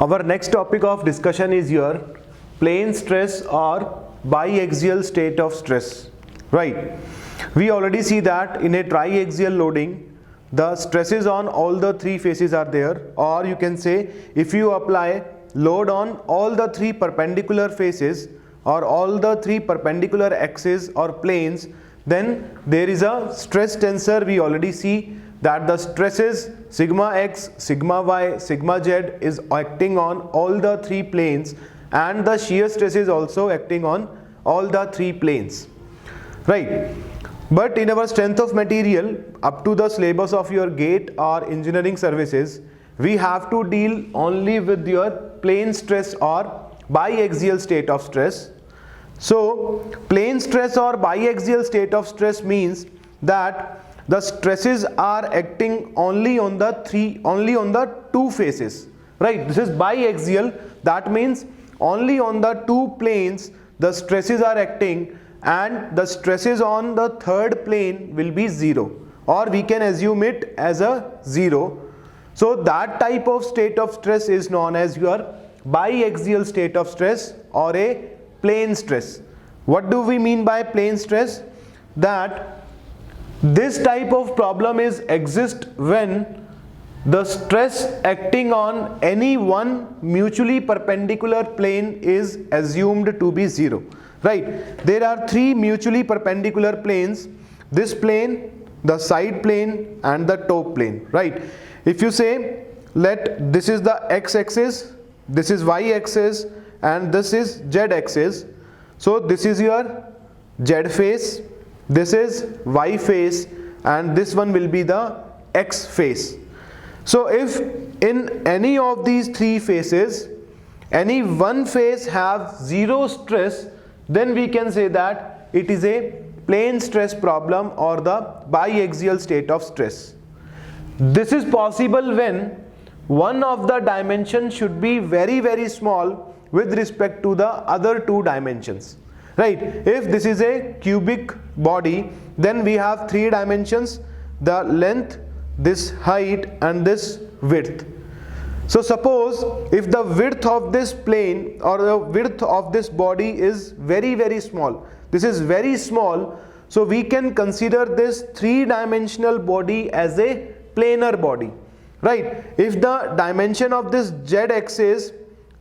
Our next topic of discussion is your plane stress or biaxial state of stress. Right. We already see that in a triaxial loading, the stresses on all the three faces are there, or you can say if you apply load on all the three perpendicular faces or all the three perpendicular axes or planes, then there is a stress tensor. We already see that the stresses sigma x, sigma y, sigma z is acting on all the three planes, and the shear stress is also acting on all the three planes, right? But in our strength of material, up to the syllabus of your GATE or engineering services, we have to deal only with your plane stress or biaxial state of stress. So plane stress or biaxial state of stress means that the stresses are acting only on the two faces, right? This is biaxial, that means only on the two planes the stresses are acting, and the stresses on the third plane will be zero, or we can assume it as a zero. So that type of state of stress is known as your biaxial state of stress or a plane stress. What do we mean by plane stress? That this type of problem exists when the stress acting on any one mutually perpendicular plane is assumed to be zero, right? There are three mutually perpendicular planes: this plane, the side plane, and the top plane, right? If you say let this is the x-axis, this is y-axis, and this is z-axis, so this is your z face, this is y face, and this one will be the x face. So if in any of these three faces any one face have zero stress, then we can say that it is a plane stress problem or the biaxial state of stress. This is possible when one of the dimensions should be very small with respect to the other two dimensions, right? If this is a cubic body, then we have three dimensions: the length, this height, and this width. So suppose if the width of this plane or the width of this body is very small, this is very small, so we can consider this three-dimensional body as a planar body, right? If the dimension of this z-axis,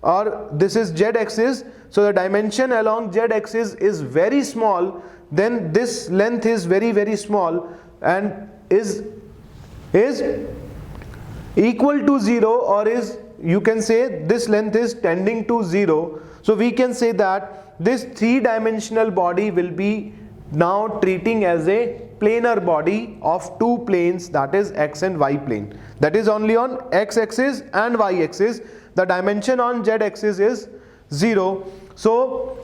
or this is z-axis, so the dimension along z-axis is very small, then this length is very small and is equal to 0, or is, you can say, this length is tending to 0. So we can say that this three-dimensional body will be now treating as a planar body of two planes, that is x and y plane, that is only on x-axis and y-axis. The dimension on z-axis is 0. So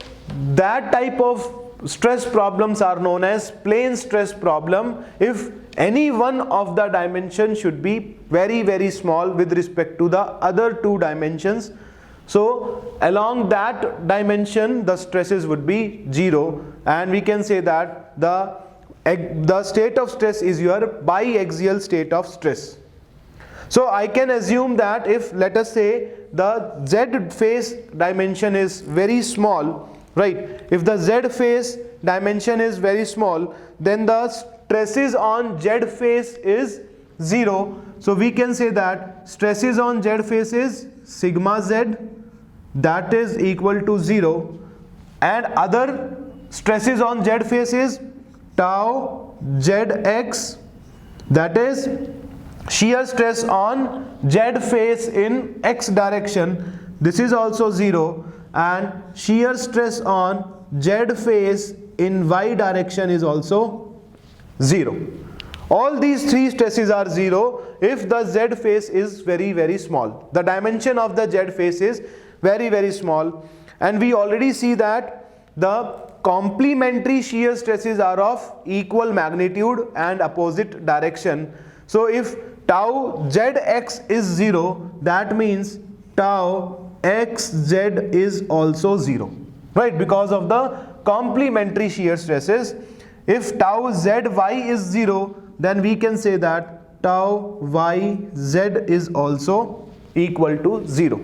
that type of stress problems are known as plane stress problem if any one of the dimensions should be very small with respect to the other two dimensions. So along that dimension the stresses would be 0, and we can say that the state of stress is your biaxial state of stress. So I can assume that if, let us say, the z face dimension is very small, right? If the z face dimension is very small, then the stresses on z face is 0. So we can say that stresses on z face is sigma z, that is equal to 0, and other stresses on z face is tau zx, that is shear stress on z face in x direction, this is also 0, and shear stress on z face in y direction is also 0. All these three stresses are 0 if the z face is very small. The dimension of the z face is very small, and we already see that the complementary shear stresses are of equal magnitude and opposite direction. So if tau zx is 0, that means tau xz is also 0, right? Because of the complementary shear stresses. If tau zy is 0, then we can say that tau yz is also equal to 0.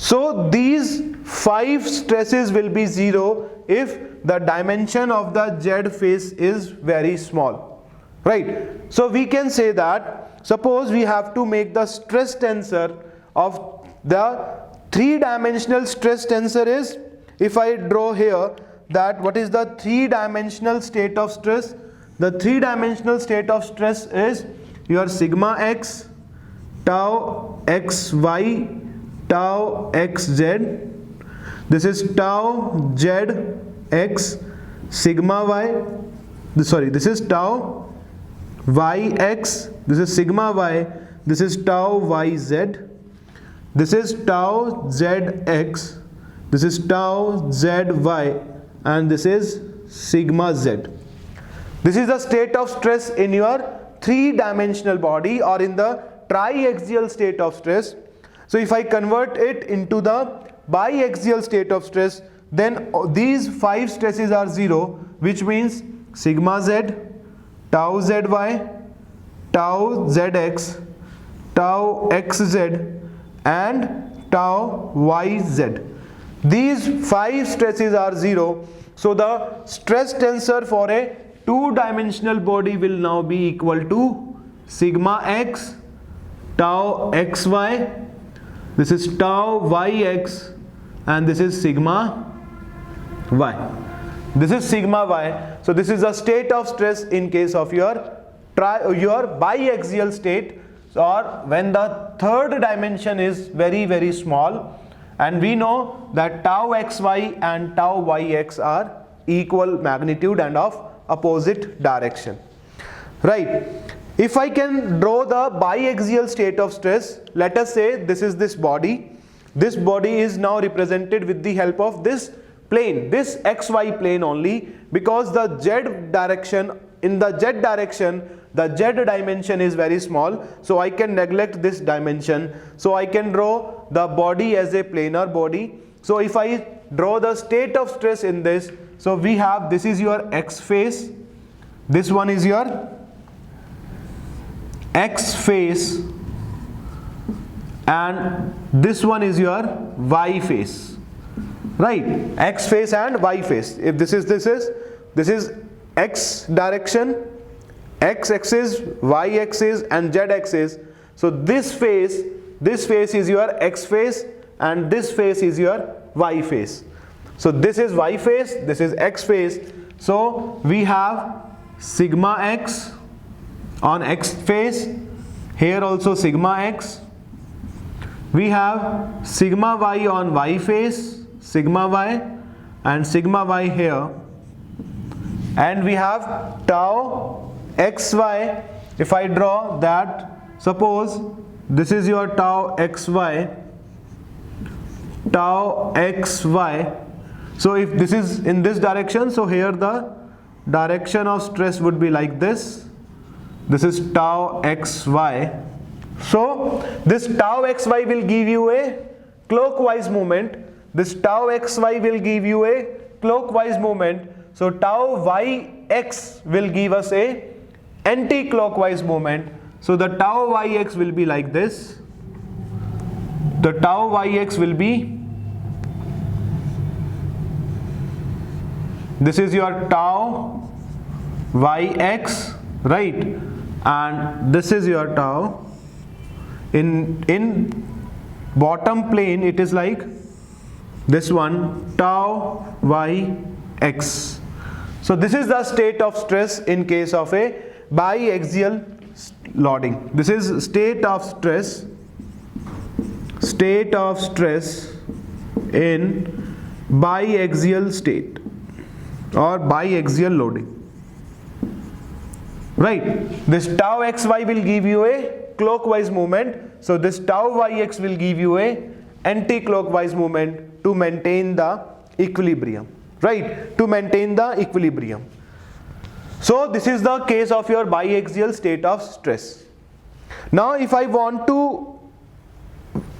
So these 5 stresses will be 0 if the dimension of the Z face is very small, right? So we can say that suppose we have to make the stress tensor of the 3-dimensional stress tensor is, if I draw here that what is the 3-dimensional state of stress? The 3-dimensional state of stress is your sigma x, tau xy, tau xz. This is tau z x sigma y. This is tau y x. This is sigma y. This is tau y z. This is tau z x. This is tau z y, and this is sigma z. This is the state of stress in your 3-dimensional body or in the triaxial state of stress. So if I convert it into the biaxial state of stress, then these 5 stresses are 0, which means sigma z, tau zy, tau zx, tau xz, and tau yz. These 5 stresses are 0. So the stress tensor for a 2-dimensional body will now be equal to sigma x, tau xy, this is tau yx, and this is sigma y. This is sigma y. So this is the state of stress in case of your biaxial state, or when the 3rd dimension is very small, and we know that tau xy and tau yx are equal magnitude and of opposite direction, right? If I can draw the biaxial state of stress, let us say this is this body. This body is now represented with the help of this plane, this xy plane only, because the z direction, in the z direction, the z dimension is very small, so I can neglect this dimension. So I can draw the body as a planar body. So if I draw the state of stress in this, so we have, this is your x face, this one is your x face, and this one is your y face, right? X face and y face. If this is x direction, x axis, y axis, and z axis. So this face is your x face, and this face is your y face. So this is y face, this is x face. So we have sigma x on x face, here also sigma x. We have sigma y on y face, sigma y, and sigma y here. And we have tau xy. If I draw that, suppose this is your tau xy, tau xy. So if this is in this direction, so here the direction of stress would be like this. This is tau xy. So this tau xy will give you a clockwise movement. This tau xy will give you a clockwise movement. So tau yx will give us a anti-clockwise movement. So the tau yx will be like this. The tau yx will be, this is your tau yx, right? And this is your tau. In bottom plane it is like this one, tau yx. So this is the state of stress in case of a biaxial loading. This is state of stress in biaxial state or biaxial loading, right? This tau xy will give you a clockwise movement, so this tau yx will give you a anti-clockwise movement to maintain the equilibrium, right? To maintain the equilibrium. So this is the case of your biaxial state of stress. Now if I want to,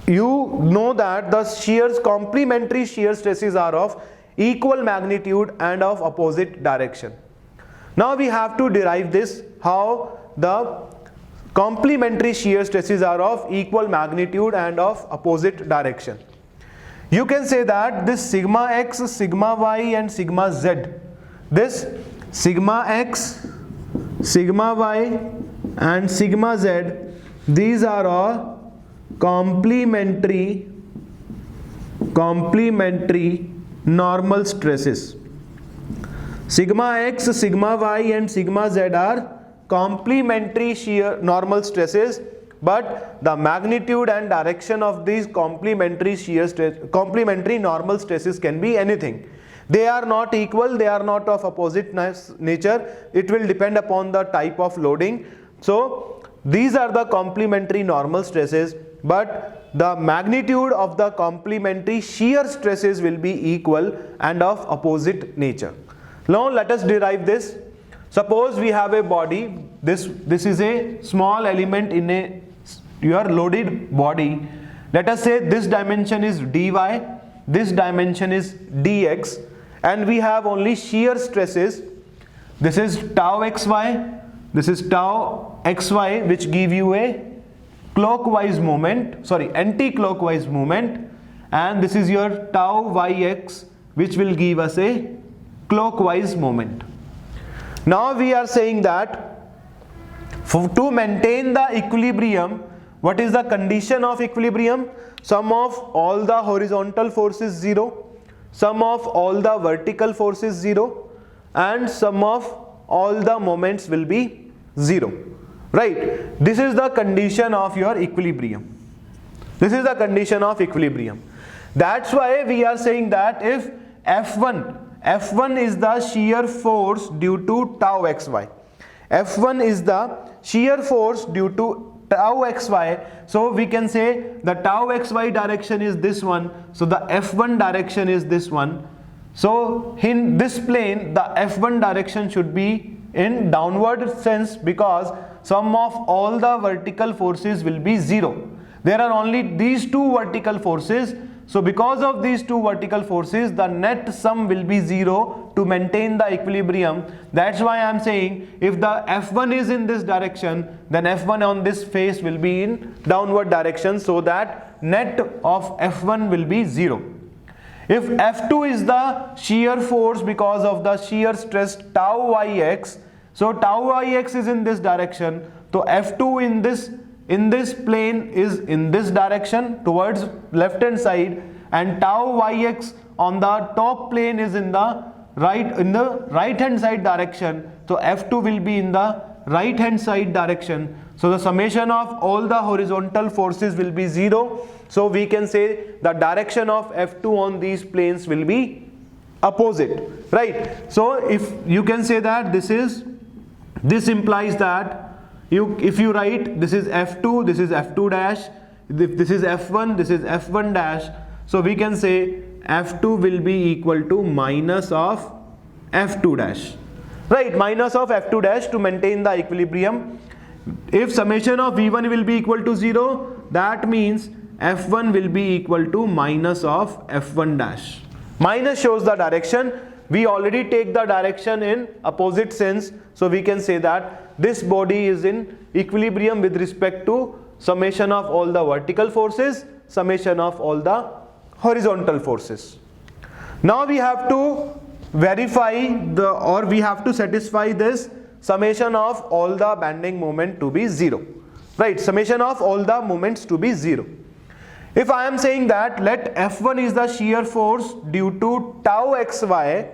you know that the shears, complementary shear stresses are of equal magnitude and of opposite direction. Now we have to derive this, how the complementary shear stresses are of equal magnitude and of opposite direction. You can say that this sigma x, sigma y and sigma z, this sigma x, sigma y and sigma z, these are all complementary normal stresses. Sigma x, sigma y and sigma z are complementary shear normal stresses, but the magnitude and direction of these complementary normal stresses can be anything. They are not equal, they are not of opposite nature. It will depend upon the type of loading. So these are the complementary normal stresses, but the magnitude of the complementary shear stresses will be equal and of opposite nature. Now let us derive this. Suppose we have a body, this is a small element in your loaded body. Let us say this dimension is dy, this dimension is dx, and we have only shear stresses. This is tau xy, this is tau xy, which give you a clockwise movement, anti-clockwise movement, and this is your tau yx, which will give us a clockwise moment. Now we are saying that to maintain the equilibrium, what is the condition of equilibrium? Sum of all the horizontal forces 0, sum of all the vertical forces 0, and sum of all the moments will be 0. Right? This is the condition of your equilibrium. This is the condition of equilibrium. That's why we are saying that if F1 is the shear force due to tau xy. F1 is the shear force due to tau xy. So we can say the tau xy direction is this one. So the F1 direction is this one. So in this plane, the F1 direction should be in downward sense, because sum of all the vertical forces will be 0. There are only these two vertical forces. So because of these two vertical forces, the net sum will be 0 to maintain the equilibrium. That's why I am saying if the F1 is in this direction, then F1 on this face will be in downward direction, so that net of F1 will be 0. If F2 is the shear force because of the shear stress tau yx, so tau yx is in this direction, so F2 in this plane is in this direction towards left hand side, and tau yx on the top plane is in the right hand side direction, so F2 will be in the right hand side direction. So the summation of all the horizontal forces will be 0. So we can say the direction of F2 on these planes will be opposite, right? So if you can say that this implies that if you write this is F2, this is F2 dash, this is F1, this is F1 dash, so we can say F2 will be equal to minus of F2 dash, right? Minus of F2 dash to maintain the equilibrium. If summation of V1 will be equal to 0, that means F1 will be equal to minus of F1 dash. Minus shows the direction. We already take the direction in opposite sense, so we can say that this body is in equilibrium with respect to summation of all the vertical forces, summation of all the horizontal forces. Now we have to verify we have to satisfy this summation of all the bending moment to be 0, right? Summation of all the moments to be 0. If I am saying that let F1 is the shear force due to tau xy,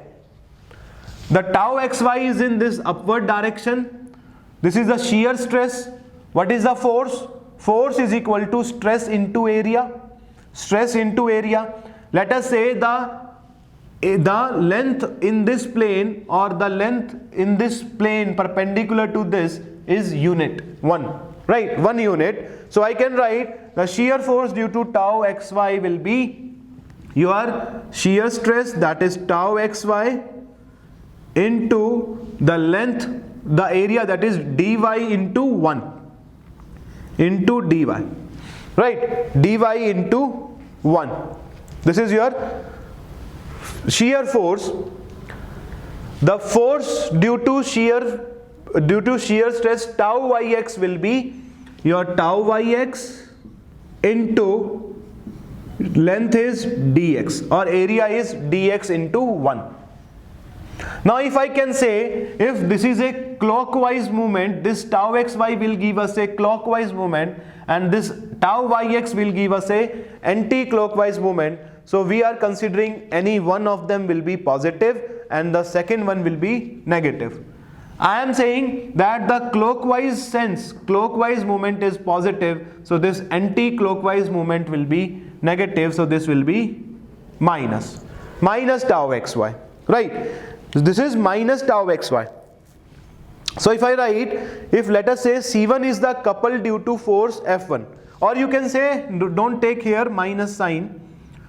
the tau xy is in this upward direction, this is the shear stress. What is the force? Force is equal to stress into area. Stress into area. Let us say the length in this plane, or the length in this plane perpendicular to this is unit 1, right? 1 unit. So I can write the shear force due to tau xy will be your shear stress, that is tau xy, into the length, the area, that is dy into 1 into dy, right? dy into 1. This is your shear force. The force due to shear stress tau yx will be your tau yx into length is dx, or area is dx into 1. Now if I can say, if this is a clockwise movement, this tau xy will give us a clockwise movement, and this tau yx will give us a anti-clockwise movement. So we are considering any one of them will be positive and the second one will be negative. I am saying that the clockwise movement is positive, so this anti-clockwise movement will be negative, so this will be minus tau xy, right? So this is minus tau xy. So if I write, if let us say C1 is the couple due to force F1, or you can say, don't take here minus sign,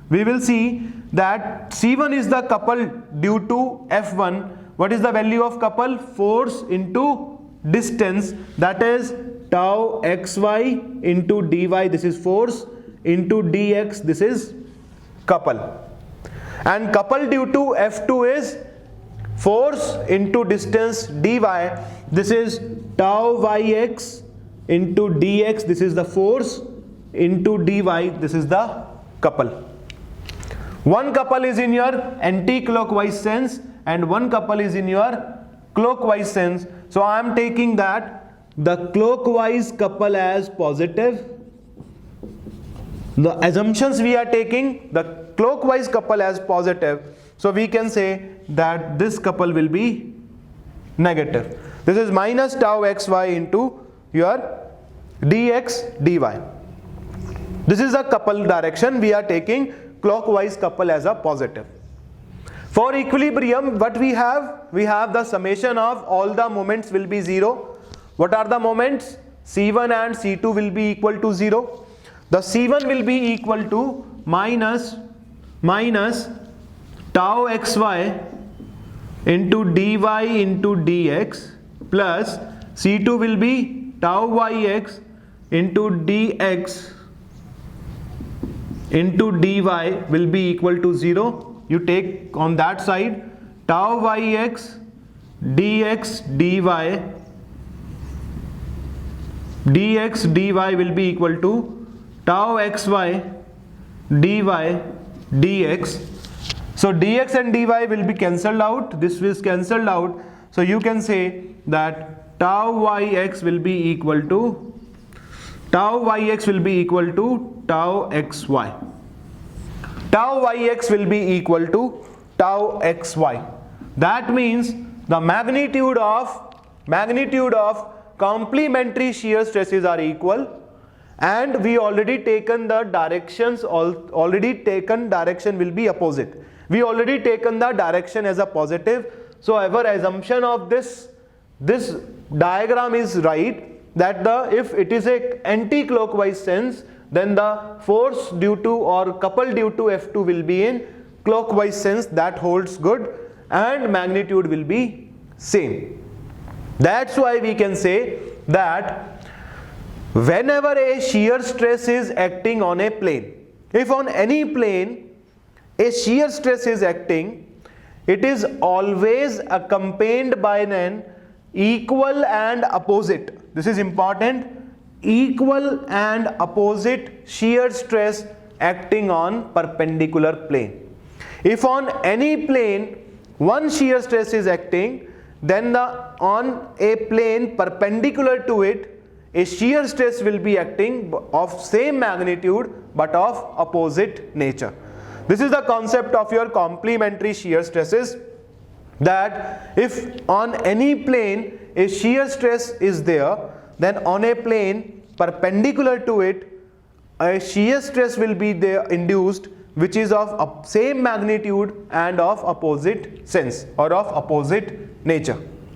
we will see that C1 is the couple due to F1. What is the value of couple? Force into distance, that is tau xy into dy, this is force, into dx, this is couple. And couple due to F2 is force into distance dy, this is tau yx into dx, this is the force, into dy, this is the couple. One couple is in your anti-clockwise sense and one couple is in your clockwise sense. So I am taking that the clockwise couple as positive. The assumptions we are taking, the clockwise couple as positive. So we can say that this couple will be negative. This is minus tau xy into your dx dy. This is a couple direction. We are taking clockwise couple as a positive. For equilibrium, what we have? We have the summation of all the moments will be 0. What are the moments? C1 and C2 will be equal to 0. The C1 will be equal to minus tau xy into dy into dx, plus C2 will be tau yx into dx into dy will be equal to 0. You take on that side tau yx dx dy will be equal to tau xy dy dx. So dx and dy will be cancelled out, this is cancelled out. So you can say that tau yx will be equal to tau xy. Tau yx will be equal to tau xy. That means the magnitude of complementary shear stresses are equal, and we already taken the directions, direction will be opposite. We already taken the direction as a positive. So our assumption of this diagram is right, that if it is a anti-clockwise sense, then the force due to or couple due to F2 will be in clockwise sense, that holds good, and magnitude will be same. That's why we can say that whenever a shear stress is acting on a plane, if on any plane a shear stress is acting, it is always accompanied by an equal and opposite, this is important, equal and opposite shear stress acting on perpendicular plane. If on any plane one shear stress is acting, then on a plane perpendicular to it, a shear stress will be acting of same magnitude but of opposite nature. This is the concept of your complementary shear stresses, that if on any plane a shear stress is there, then on a plane perpendicular to it, a shear stress will be there induced, which is of same magnitude and of opposite sense or of opposite nature.